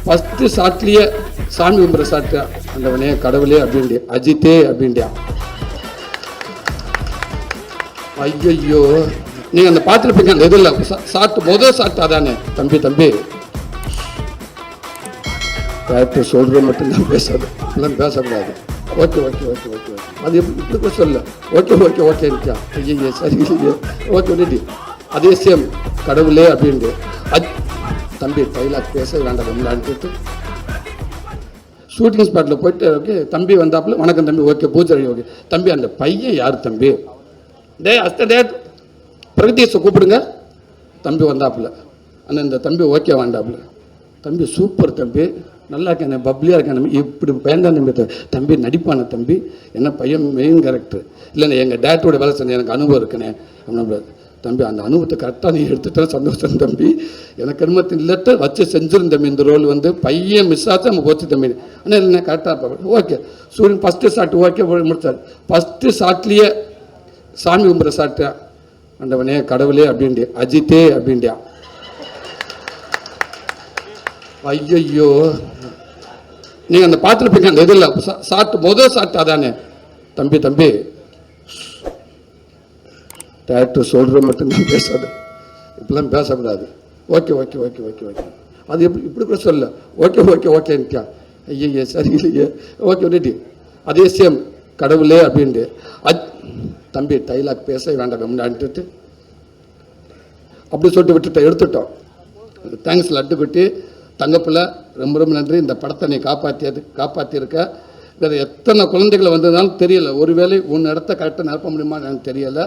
First ஷாட்லேயே சாமி கும்பிட்ற shot அந்தவனே கடவுளே அப்படின்ட்டு அஜித்தே அப்படின்ட்டியா. ஐயோ நீங்கள் அந்த பார்த்துருப்பீங்க அந்த இதில் ஷாட்டு முதல் ஷாட்டு அதானே. தம்பி தம்பி டேரக்டர் சொல்கிற மட்டும்தான் பேசாது, இப்பெல்லாம் பேசக்கூடாது. Okay okay okay okay okay அது இப்படி கூட சொல்ல. ஓகே ஓகே ஓகே இருக்கா. ஐயோ சரி இல்லையே ஓகே ஒன்றுடி அதே சேம் கடவுளே அப்படின்ட்டு தம்பி டைலாக் பேச வேண்டாம் விளாண்டுட்டு ஷூட்டிங் ஸ்பாட்டில் போயிட்டு ஓகே தம்பி வந்தாப்புல வணக்கம் தம்பி ஓகே பூஜை ஓகே தம்பி அந்த பையன் யார் தம்பி டே பிரகதீஷை கூப்பிடுங்க தம்பி வந்தாப்புல இந்த தம்பி ஓகே வேண்டாப்புல தம்பி சூப்பர் தம்பி நல்லா இருக்கேன் பப்ளியாக இருக்கேன் தம்பி இப்படி பயன்தான் தம்பி தம்பி நடிப்பான தம்பி என்ன பையன் மெயின் கேரக்டர் இல்லைண்ணே எங்கள் டேட்டோட வேலை செஞ்ச எனக்கு அனுபவம் இருக்குண்ணே அப்படின்னா தம்பி அந்த அனுபவத்தை கரெக்டாக நீ எடுத்துட்டா சந்தோஷம் தம்பி எனக்கு அனுமதி இல்லட்ட வச்சு செஞ்சிருந்த தம்பி இந்த ரோல் வந்து பையன் மிஸ் ஆச்சு நம்ம போச்சு தம்பி ஆனால் இல்லைண்ணே கரெக்டாக ஓகே சூரியன் ஃபஸ்ட்டு ஷாட் ஓகே முடிச்சார். ஃபஸ்ட்டு ஷாட்லேயே சாமி கும்பிட்ற ஷாட்டு அந்தவனே கடவுளே அப்படின்ட்டு அஜித்தே அப்படின்ட்டியா. ஐயோ நீங்கள் அந்த பார்த்துருப்பீங்க அந்த இதில் ஷாட்டு முதல் ஷாட்டு அதானே. தம்பி தம்பி டேரக்டர் சொல்கிற மட்டும்தான் பேசாது, இப்பெல்லாம் பேசக்கூடாது. Okay okay okay okay okay அது இப்படி கூட சொல்ல. ஓகே ஓகே ஓகே இருக்கா. ஐயோ சரி இல்லையே ஓகே ஒன்றுடி அதே சேம் கடவுளே அப்படின்ட்டு தம்பி டைலாக் பேச வேண்டாம் விளாண்டுட்டு அப்படி சொல்லிட்டு விட்டுட்டோம் எடுத்துட்டோம். தேங்க்ஸ் லட்டுக்குட்டி தங்கப்பில் ரொம்ப ரொம்ப நன்றி. இந்த படத்தை நீ காப்பாற்றியிருக்க. வேறு எத்தனை குழந்தைகளை வந்ததுனாலும் தெரியலை, ஒருவேளை உன் இடத்த கரெக்டாக நிரப்ப முடியுமா எனக்கு தெரியலை.